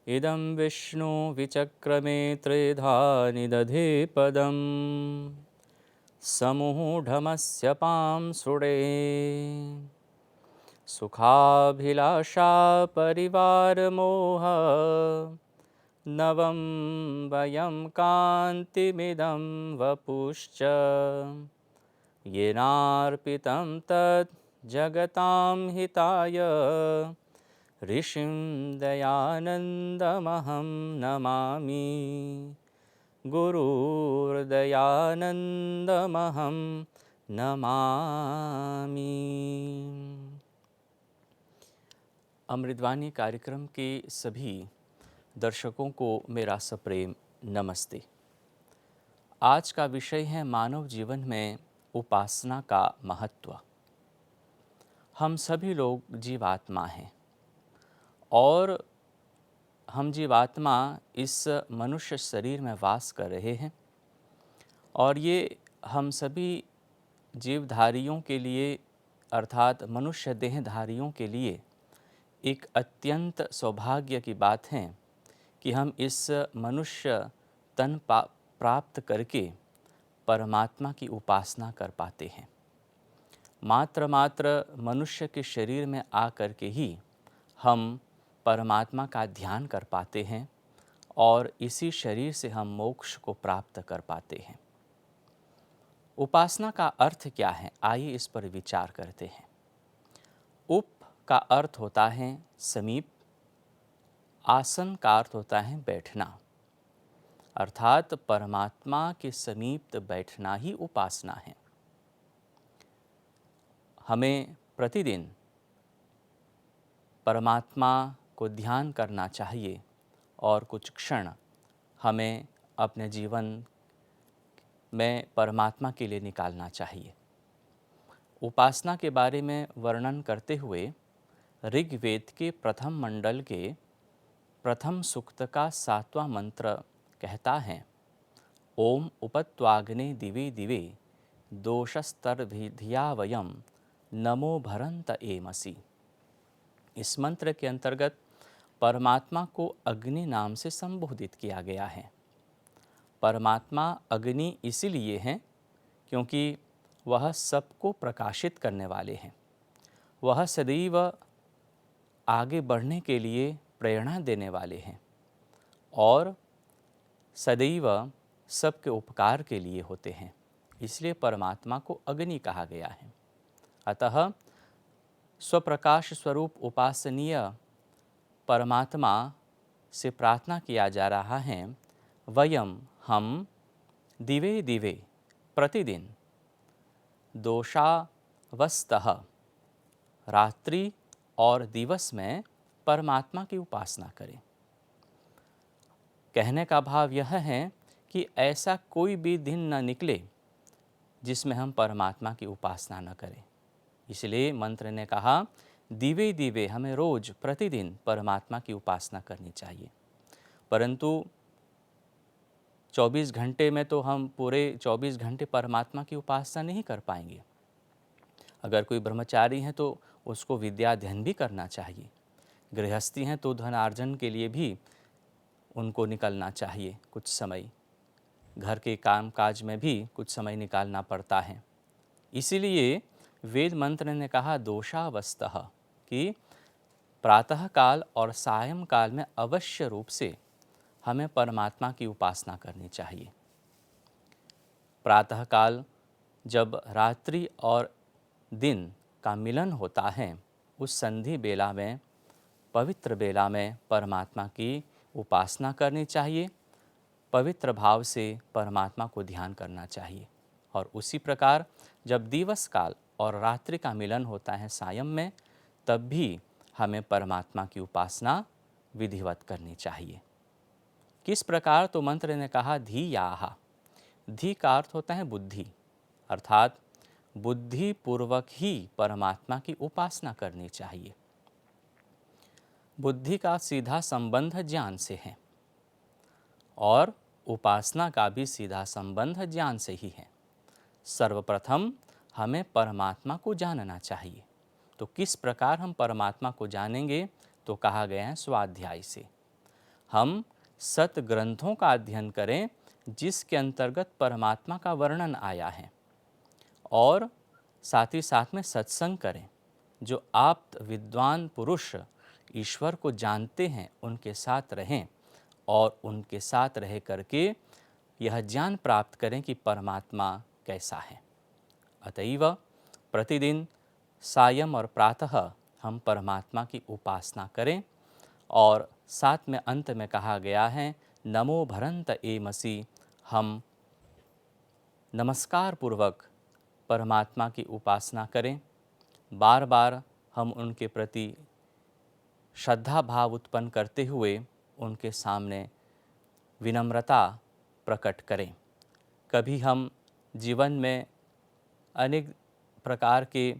इदं विष्णु विचक्रमे त्रिधा निदधे पदं समूढमस्य पांसुडे सुखाभिलाषा परिवारमोह नवं वयं कान्तिमिदं वपुश्च येनार्पितं तत् जगतां हिताय ऋषिं दयानन्दमहं नमामि गुरुर्दयानन्दमहं नमामि। अमृतवाणी कार्यक्रम के सभी दर्शकों को मेरा सप्रेम नमस्ते। आज का विषय है मानव जीवन में उपासना का महत्व। हम सभी लोग जीवात्मा हैं और हम जीवात्मा इस मनुष्य शरीर में वास कर रहे हैं और ये हम सभी जीवधारियों के लिए अर्थात मनुष्य देहधारियों के लिए एक अत्यंत सौभाग्य की बात है कि हम इस मनुष्य तन प्राप्त करके परमात्मा की उपासना कर पाते हैं। मात्र मनुष्य के शरीर में आकर के ही हम परमात्मा का ध्यान कर पाते हैं और इसी शरीर से हम मोक्ष को प्राप्त कर पाते हैं। उपासना का अर्थ क्या है, आइए इस पर विचार करते हैं। उप का अर्थ होता है समीप, आसन का अर्थ होता है बैठना, अर्थात परमात्मा के समीप बैठना ही उपासना है। हमें प्रतिदिन परमात्मा को ध्यान करना चाहिए और कुछ क्षण हमें अपने जीवन में परमात्मा के लिए निकालना चाहिए। उपासना के बारे में वर्णन करते हुए ऋग्वेद के प्रथम मंडल के प्रथम सूक्त का 7वां मंत्र कहता है, ओम उपत्वाग्ने दिवे दिवे दोषस्तर्भिधिया वयम नमो भरंत एमसि। इस मंत्र के अंतर्गत परमात्मा को अग्नि नाम से संबोधित किया गया है। परमात्मा अग्नि इसीलिए है क्योंकि वह सबको प्रकाशित करने वाले हैं। वह सदैव आगे बढ़ने के लिए प्रेरणा देने वाले हैं और सदैव सबके उपकार के लिए होते हैं। इसलिए परमात्मा को अग्नि कहा गया है। अतः स्वप्रकाश स्वरूप उपासनीय परमात्मा से प्रार्थना किया जा रहा है, वयम हम दिवे दिवे प्रतिदिन दोषावस्तः रात्रि और दिवस में परमात्मा की उपासना करें। कहने का भाव यह है कि ऐसा कोई भी दिन न निकले जिसमें हम परमात्मा की उपासना न करें। इसलिए मंत्र ने कहा, दिवे दिवे हमें रोज प्रतिदिन परमात्मा की उपासना करनी चाहिए। परंतु 24 घंटे में तो हम पूरे 24 घंटे परमात्मा की उपासना नहीं कर पाएंगे। अगर कोई ब्रह्मचारी है तो उसको विद्या अध्ययन भी करना चाहिए। गृहस्थी हैं तो धनार्जन के लिए भी उनको निकलना चाहिए कुछ समय। घर के काम काज में भी कुछ समय निकालना पड़ता है। इसीलिए वेद मंत्र ने कहा दोषावस्तः कि प्रातःकाल और सायंकाल में अवश्य रूप से हमें परमात्मा की उपासना करनी चाहिए। प्रातःकाल जब रात्रि और दिन का मिलन होता है, उस संधि बेला में, पवित्र बेला में परमात्मा की उपासना करनी चाहिए। पवित्र भाव से परमात्मा को ध्यान करना चाहिए। और उसी प्रकार जब दिवस काल और रात्रि का मिलन होता है सायं में, तब भी हमें परमात्मा की उपासना विधिवत करनी चाहिए। किस प्रकार? तो मंत्र ने कहा धियाः। धी का अर्थ होता है बुद्धि, अर्थात बुद्धि पूर्वक ही परमात्मा की उपासना करनी चाहिए। बुद्धि का सीधा संबंध ज्ञान से है और उपासना का भी सीधा संबंध ज्ञान से ही है। सर्वप्रथम हमें परमात्मा को जानना चाहिए। तो किस प्रकार हम परमात्मा को जानेंगे? तो कहा गया है स्वाध्याय से। हम सत ग्रंथों का अध्ययन करें जिसके अंतर्गत परमात्मा का वर्णन आया है, और साथ ही साथ में सत्संग करें। जो आप्त विद्वान पुरुष ईश्वर को जानते हैं उनके साथ रहें और उनके साथ रह करके यह ज्ञान प्राप्त करें कि परमात्मा कैसा है। अतएव प्रतिदिन सायं और प्रातः हम परमात्मा की उपासना करें। और साथ में अंत में कहा गया है, नमो भरंत एमसि, हम नमस्कार पूर्वक परमात्मा की उपासना करें। बार बार हम उनके प्रति श्रद्धा भाव उत्पन्न करते हुए उनके सामने विनम्रता प्रकट करें। कभी हम जीवन में अनेक प्रकार के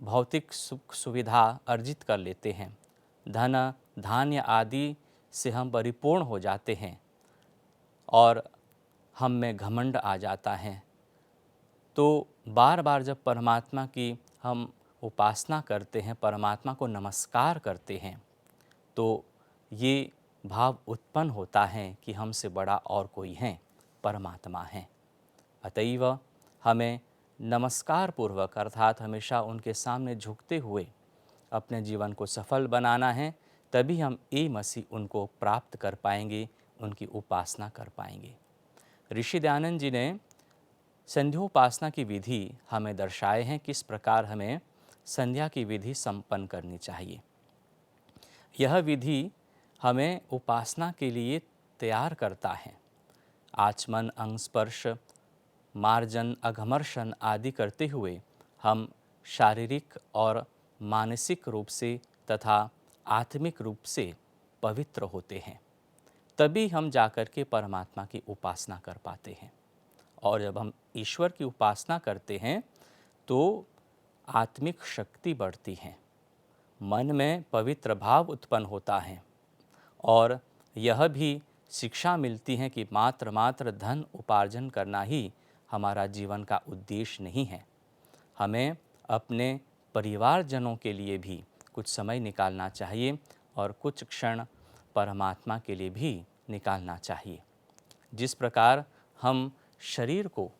भौतिक सुख सुविधा अर्जित कर लेते हैं, धन धान्य आदि से हम परिपूर्ण हो जाते हैं और हम में घमंड आ जाता है। तो बार बार जब परमात्मा की हम उपासना करते हैं, परमात्मा को नमस्कार करते हैं, तो ये भाव उत्पन्न होता है कि हमसे बड़ा और कोई है, परमात्मा है। अतएव हमें नमस्कार पूर्वक अर्थात हमेशा उनके सामने झुकते हुए अपने जीवन को सफल बनाना है, तभी हम मसीह उनको प्राप्त कर पाएंगे, उनकी उपासना कर पाएंगे। ऋषि दयानंद जी ने संध्योपासना की विधि हमें दर्शाए हैं, किस प्रकार हमें संध्या की विधि संपन्न करनी चाहिए। यह विधि हमें उपासना के लिए तैयार करता है। आचमन, अंग स्पर्श, मार्जन, अघमर्षण आदि करते हुए हम शारीरिक और मानसिक रूप से तथा आत्मिक रूप से पवित्र होते हैं, तभी हम जाकर के परमात्मा की उपासना कर पाते हैं। और जब हम ईश्वर की उपासना करते हैं तो आत्मिक शक्ति बढ़ती है, मन में पवित्र भाव उत्पन्न होता है, और यह भी शिक्षा मिलती है कि मात्र धन उपार्जन करना ही हमारा जीवन का उद्देश्य नहीं है। हमें अपने परिवारजनों के लिए भी कुछ समय निकालना चाहिए और कुछ क्षण परमात्मा के लिए भी निकालना चाहिए। जिस प्रकार हम शरीर को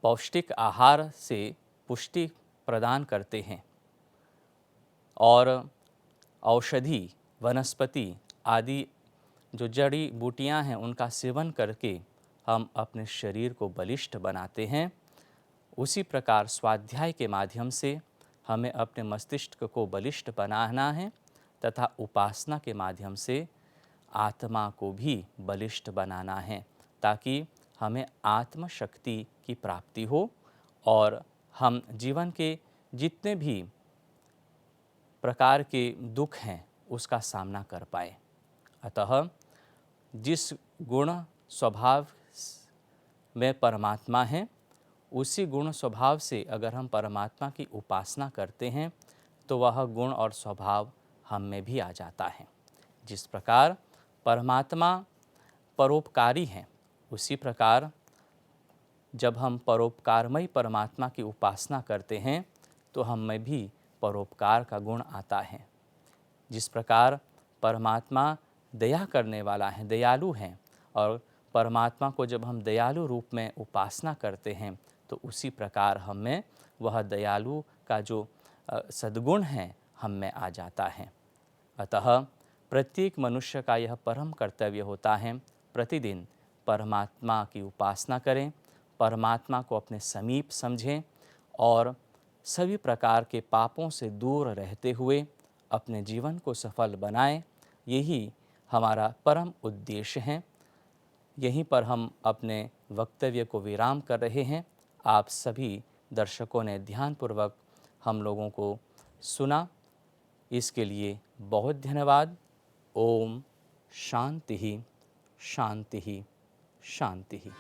पौष्टिक आहार से पुष्टि प्रदान करते हैं और औषधि, वनस्पति आदि जो जड़ी बूटियां हैं उनका सेवन करके हम अपने शरीर को बलिष्ठ बनाते हैं, उसी प्रकार स्वाध्याय के माध्यम से हमें अपने मस्तिष्क को बलिष्ठ बनाना है तथा उपासना के माध्यम से आत्मा को भी बलिष्ठ बनाना है, ताकि हमें आत्मशक्ति की प्राप्ति हो और हम जीवन के जितने भी प्रकार के दुख हैं उसका सामना कर पाए। अतः जिस गुण स्वभाव में परमात्मा है, उसी गुण स्वभाव से अगर हम परमात्मा की उपासना करते हैं तो वह गुण और स्वभाव हम में भी आ जाता है। जिस प्रकार परमात्मा परोपकारी हैं, उसी प्रकार जब हम परोपकारमयी परमात्मा की उपासना करते हैं तो हम में भी परोपकार का गुण आता है। जिस प्रकार परमात्मा दया करने वाला है, दयालु हैं, और परमात्मा को जब हम दयालु रूप में उपासना करते हैं तो उसी प्रकार हम में वह दयालु का जो सद्गुण है हम में आ जाता है। अतः प्रत्येक मनुष्य का यह परम कर्तव्य होता है, प्रतिदिन परमात्मा की उपासना करें, परमात्मा को अपने समीप समझें और सभी प्रकार के पापों से दूर रहते हुए अपने जीवन को सफल बनाएं। यही हमारा परम उद्देश्य है। यहीं पर हम अपने वक्तव्य को विराम कर रहे हैं। आप सभी दर्शकों ने ध्यानपूर्वक हम लोगों को सुना, इसके लिए बहुत धन्यवाद। ओम शांति ही शांति ही शांति ही।